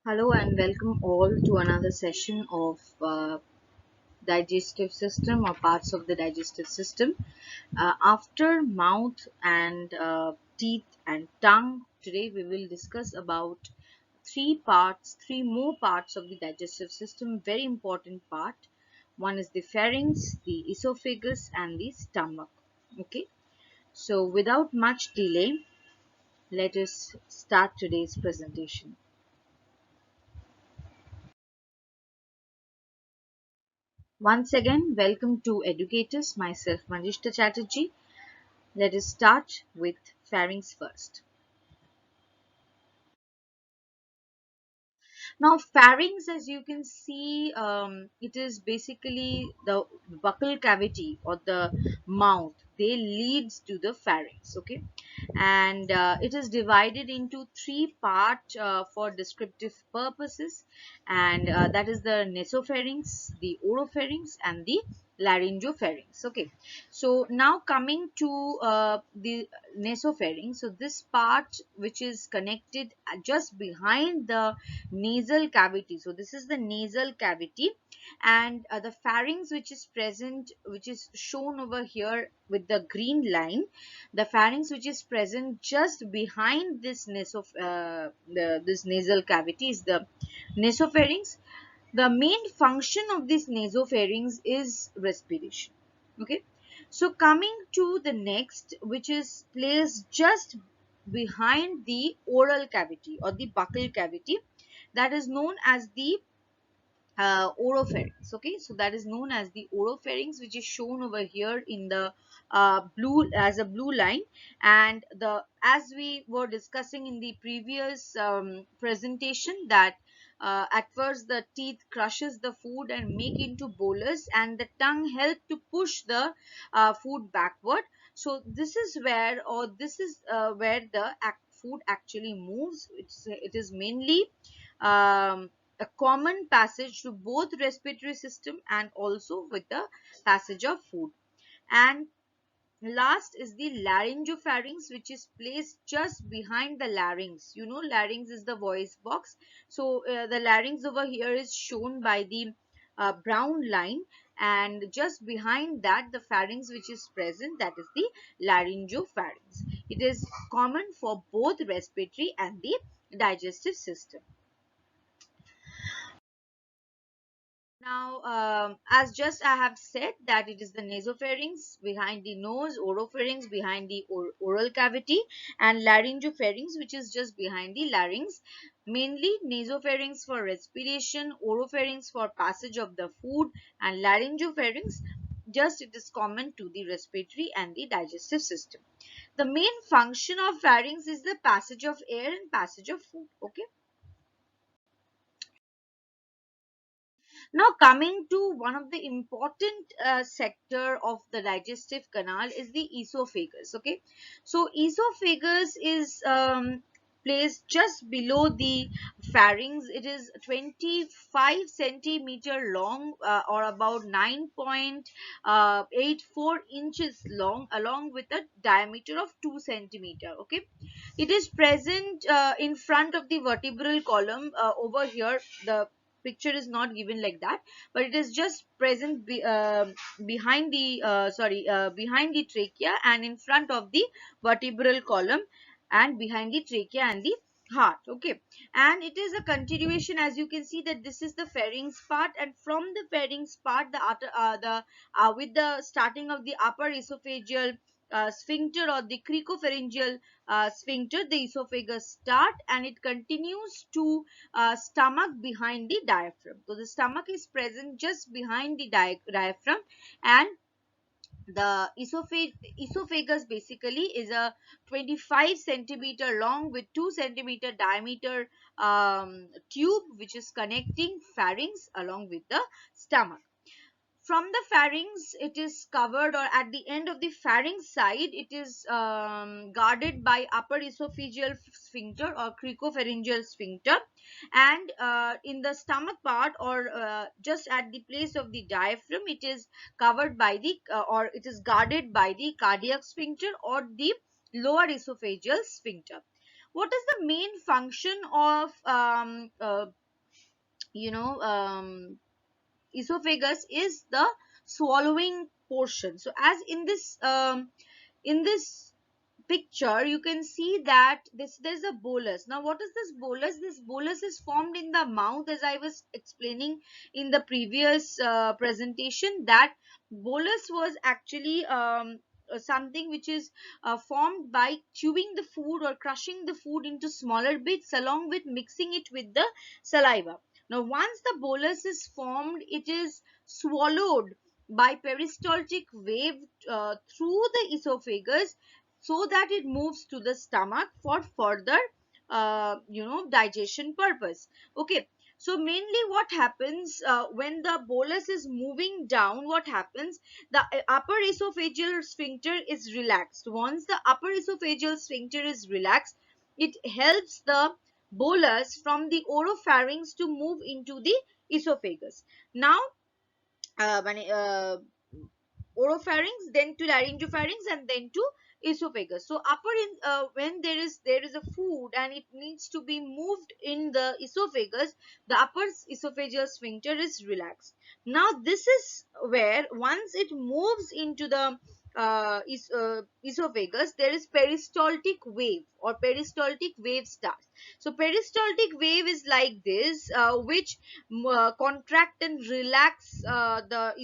Hello and welcome all to another session of digestive system or parts of the digestive system. After mouth and teeth and tongue, today we will discuss about three more parts of the digestive system, very important part. One is the pharynx, the esophagus and the stomach. Okay, so without much delay, let us start today's presentation. Once again, welcome to Educators, myself Manishta Chatterjee. Let us start with pharynx first. Now, pharynx, as you can see, it is basically the buccal cavity or the mouth. They leads to the pharynx, okay, and it is divided into three parts for descriptive purposes, and that is the nasopharynx, the oropharynx, and the laryngopharynx. Okay, so now coming to the nasopharynx. So this part which is connected just behind the nasal cavity. So this is the nasal cavity, and the pharynx which is present, which is shown over here with the green line, the pharynx which is present just behind this this nasal cavity is the nasopharynx. The main function of this nasopharynx is respiration. Okay, so coming to the next, which is placed just behind the oral cavity or the buccal cavity, that is known as the oropharynx. Okay, so that is known as the oropharynx, which is shown over here in the blue, as a blue line. And the, as we were discussing in the previous presentation, that at first the teeth crushes the food and make into bolus, and the tongue help to push the food backward. So this is where, or this is where the food actually moves. It is mainly a common passage to both respiratory system and also with the passage of food. And last is the laryngopharynx, which is placed just behind the larynx. You know, larynx is the voice box. So the larynx over here is shown by the brown line, and just behind that the pharynx which is present, that is the laryngopharynx. It is common for both respiratory and the digestive system. Now, as just I have said, that it is the nasopharynx behind the nose, oropharynx behind the oral cavity, and laryngopharynx, which is just behind the larynx. Mainly nasopharynx for respiration, oropharynx for passage of the food, and laryngopharynx, just it is common to the respiratory and the digestive system. The main function of pharynx is the passage of air and passage of food. Okay. Now, coming to one of the important sector of the digestive canal is the esophagus. Okay, so esophagus is placed just below the pharynx. It is 25 centimeter long, or about 9.84 inches long, along with a diameter of 2 centimeter. Okay, it is present in front of the vertebral column. Over here, the picture is not given like that, but it is just present behind the behind the trachea and in front of the vertebral column, and behind the trachea and the heart. Okay, and it is a continuation. As you can see that this is the pharynx part, and from the pharynx part, the with the starting of the upper esophageal sphincter or the cricopharyngeal sphincter, the esophagus start, and it continues to stomach behind the diaphragm. So the stomach is present just behind the diaphragm, and the esophagus basically is a 25 centimeter long with 2 centimeter diameter tube, which is connecting pharynx along with the stomach. From the pharynx, it is covered, or at the end of the pharynx side, it is guarded by upper esophageal sphincter or cricopharyngeal sphincter, and in the stomach part, or just at the place of the diaphragm, it is covered by the or it is guarded by the cardiac sphincter or the lower esophageal sphincter. what is the main function of you know esophagus is the swallowing portion. So as in this picture you can see that there's a bolus. Now what is this bolus? This bolus is formed in the mouth, as I was explaining in the previous presentation, that bolus was actually something which is formed by chewing the food or crushing the food into smaller bits along with mixing it with the saliva. Now once the bolus is formed, it is swallowed by peristaltic wave through the esophagus, so that it moves to the stomach for further digestion purpose. Okay, so mainly what happens when the bolus is moving down, what happens, the upper esophageal sphincter is relaxed. Once the upper esophageal sphincter is relaxed, it helps the bolus from the oropharynx to move into the esophagus. Now when oropharynx, then to laryngopharynx, and then to esophagus. So upper in when there is a food and it needs to be moved in the esophagus, the upper esophageal sphincter is relaxed. Now this is where once it moves into the esophagus, there is peristaltic wave or peristaltic wave starts. So peristaltic wave is like this, which contract and relax the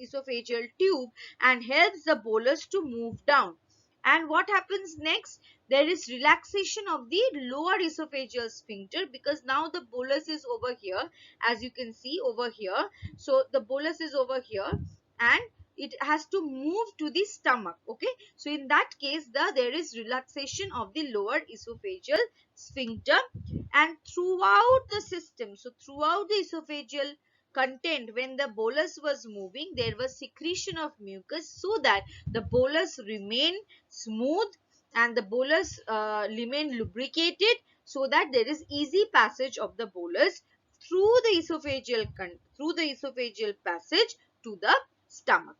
esophageal tube and helps the bolus to move down. And what happens next? There is relaxation of the lower esophageal sphincter, because now the bolus is over here, as you can see over here. So the bolus is over here and it has to move to the stomach. Okay, so in that case there is relaxation of the lower esophageal sphincter. And throughout the system, so throughout the esophageal content, when the bolus was moving, there was secretion of mucus, so that the bolus remain smooth and the bolus remain lubricated, so that there is easy passage of the bolus through the esophageal passage to the stomach.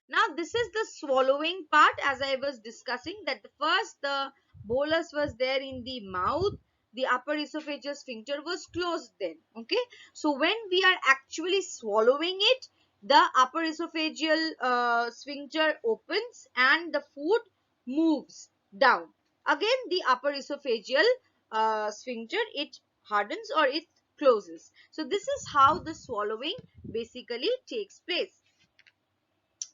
Now this is the swallowing part, as I was discussing, that the bolus was there in the mouth, the upper esophageal sphincter was closed then. Okay, so when we are actually swallowing it, the upper esophageal sphincter opens and the food moves down. Again the upper esophageal sphincter, it hardens or it closes. So this is how the swallowing basically takes place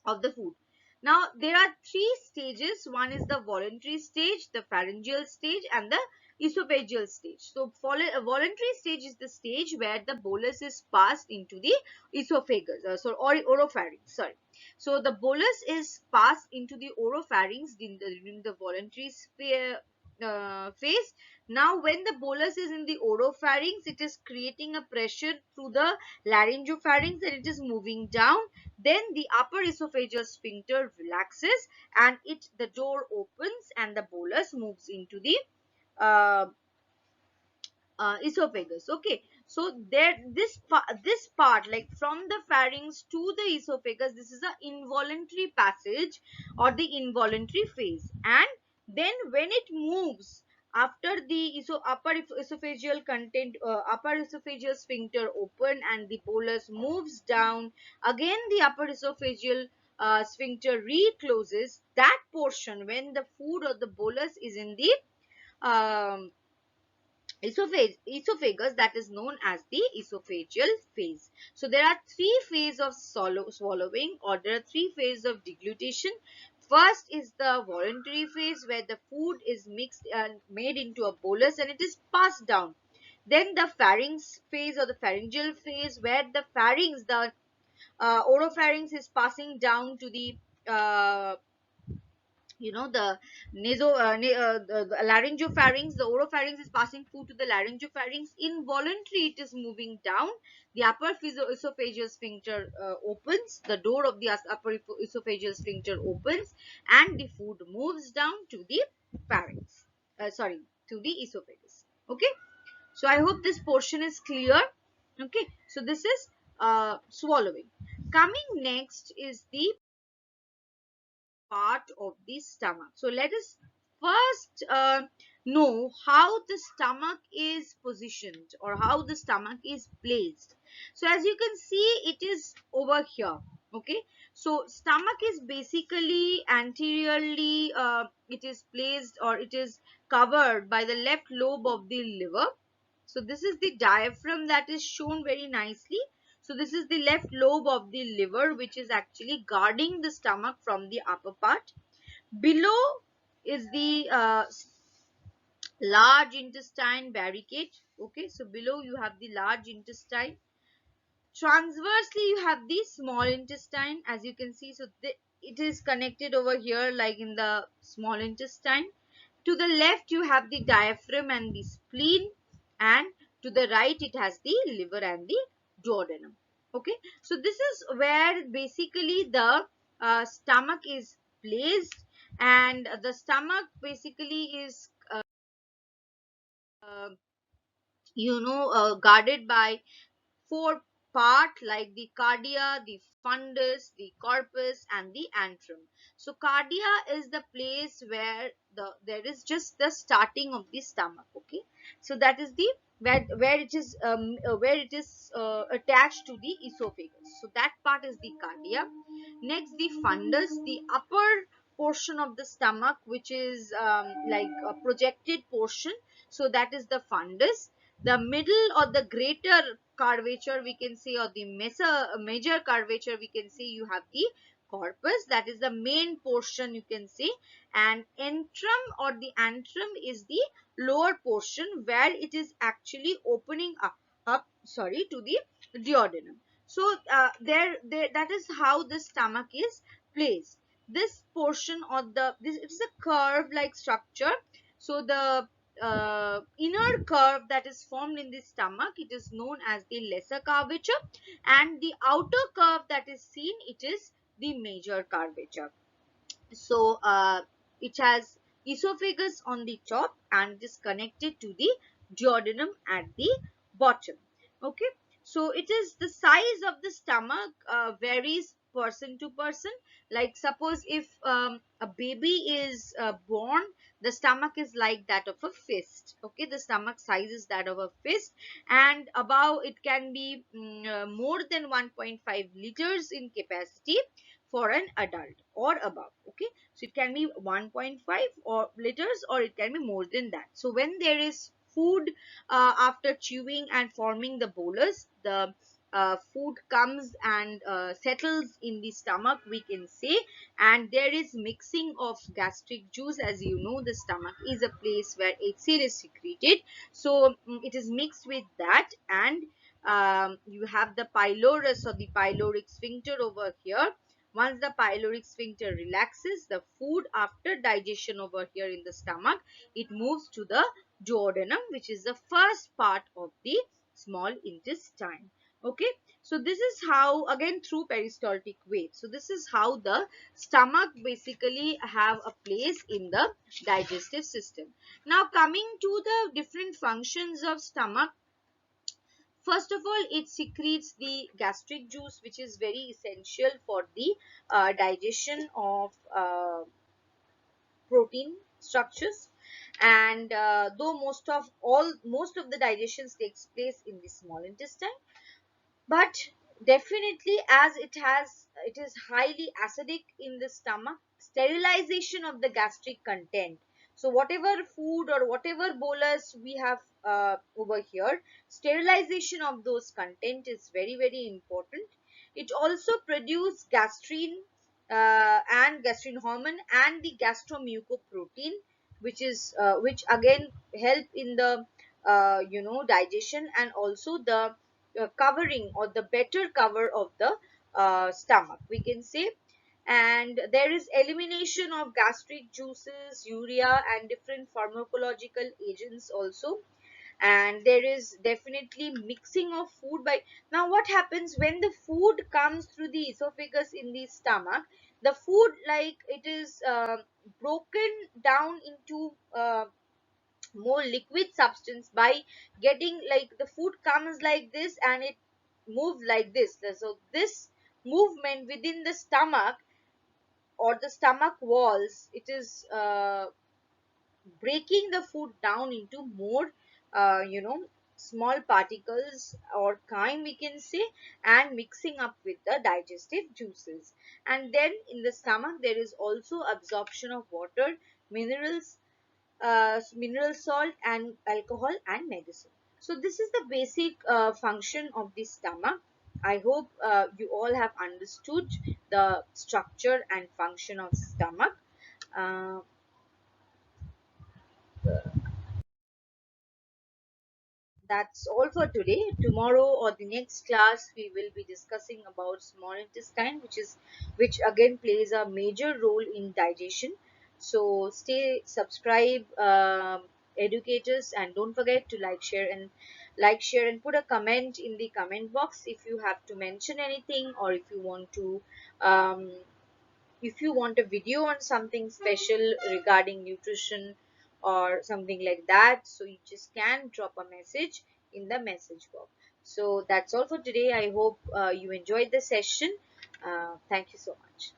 of the food. Now there are three stages. One is the voluntary stage, the pharyngeal stage, and the esophageal stage. So voluntary stage is the stage where the bolus is passed into the esophagus, or oropharynx. Sorry. So the bolus is passed into the oropharynx during the voluntary phase. Now when the bolus is in the oropharynx, it is creating a pressure through the laryngopharynx and it is moving down. Then the upper esophageal sphincter relaxes and the door opens and the bolus moves into the uh, esophagus. Okay, so there this part, like from the pharynx to the esophagus, this is a involuntary passage or the involuntary phase. And then when it moves after the esophageal content, upper esophageal sphincter open and the bolus moves down, again the upper esophageal sphincter recloses. That portion, when the food or the bolus is in the um, esophagus, that is known as the esophageal phase. So there are three phases of swallowing, or there are three phases of deglutition. First is the voluntary phase, where the food is mixed and made into a bolus and it is passed down. Then the pharynx phase or the pharyngeal phase, where the oropharynx is passing down to the the the laryngopharynx. The oropharynx is passing food to the laryngopharynx. Involuntary, it is moving down. The upper esophageal sphincter opens, the door of the upper esophageal sphincter opens and the food moves down to the pharynx, sorry, to the esophagus. Okay, so I hope this portion is clear. Okay, so this is swallowing. Coming next is the part of the stomach. So let us first know how the stomach is positioned or how the stomach is placed. So as you can see, it is over here. Okay, so stomach is basically anteriorly, it is placed or it is covered by the left lobe of the liver. So this is the diaphragm that is shown very nicely. So this is the left lobe of the liver, which is actually guarding the stomach from the upper part. Below is the large intestine barricade. Okay, so below you have the large intestine. Transversely you have the small intestine, as you can see. So it is connected over here like in the small intestine. To the left you have the diaphragm and the spleen, and to the right it has the liver and the duodenum. Okay, so this is where basically the stomach is placed, and the stomach basically is uh, guarded by four part like the cardia, the fundus, the corpus, and the antrum. So cardia is the place where there is just the starting of the stomach. Okay, so that is the where it is attached to the esophagus. So that part is the cardia. Next, the fundus, the upper portion of the stomach, which is like a projected portion. So that is the fundus. The middle or the greater curvature we can say, or the major curvature we can say, you have the corpus, that is the main portion you can say, and antrum or the antrum is the lower portion where it is actually opening up sorry, to the duodenum. So there that is how the stomach is placed. This portion of this, it is a curve like structure. So the inner curve that is formed in the stomach, it is known as the lesser curvature, and the outer curve that is seen, it is the major curvature. So it has esophagus on the top and is connected to the duodenum at the bottom. Okay, so it is the size of the stomach varies person to person. Like suppose if a baby is born, the stomach is like that of a fist. Okay, the stomach size is that of a fist, and above it can be more than 1.5 liters in capacity for an adult or above. Okay, so it can be 1.5 or liters, or it can be more than that. So when there is food after chewing and forming the bolus, the food comes and settles in the stomach, we can say, and there is mixing of gastric juice. As you know, the stomach is a place where HCl is secreted, so it is mixed with that, and you have the pylorus or the pyloric sphincter over here. Once the pyloric sphincter relaxes, the food after digestion over here in the stomach, it moves to the duodenum, which is the first part of the small intestine. Okay, so this is how, again through peristaltic way. So this is how the stomach basically have a place in the digestive system. Now coming to the different functions of stomach. First of all, it secretes the gastric juice, which is very essential for the digestion of protein structures. And though most of the digestions takes place in the small intestine, but definitely as it is highly acidic in the stomach, sterilization of the gastric content. So whatever food or whatever bolus we have over here, sterilization of those content is very very important. It also produces gastrin and gastrin hormone and the gastromucoprotein, which again help in the digestion, and also the covering or the better cover of the stomach, we can say. And there is elimination of gastric juices, urea, and different pharmacological agents also. And there is definitely mixing of food by. Now what happens when the food comes through the esophagus in the stomach? The food, like, it is broken down into more liquid substance by getting, like, the food comes like this and it moves like this. So this movement within the stomach or the stomach walls, it is breaking the food down into more small particles or chyme, we can say, and mixing up with the digestive juices. And then in the stomach there is also absorption of water, minerals, mineral salt, and alcohol and medicine. So this is the basic function of the stomach. I hope you all have understood the structure and function of stomach. uh, that's all for today. Tomorrow or the next class we will be discussing about small intestine, which again plays a major role in digestion. So stay subscribe, educators, and don't forget to like, share, and put a comment in the comment box if you have to mention anything, or um, if you want a video on something special regarding nutrition or something like that, so you just can drop a message in the message box. So that's all for today. I hope you enjoyed the session. Thank you so much.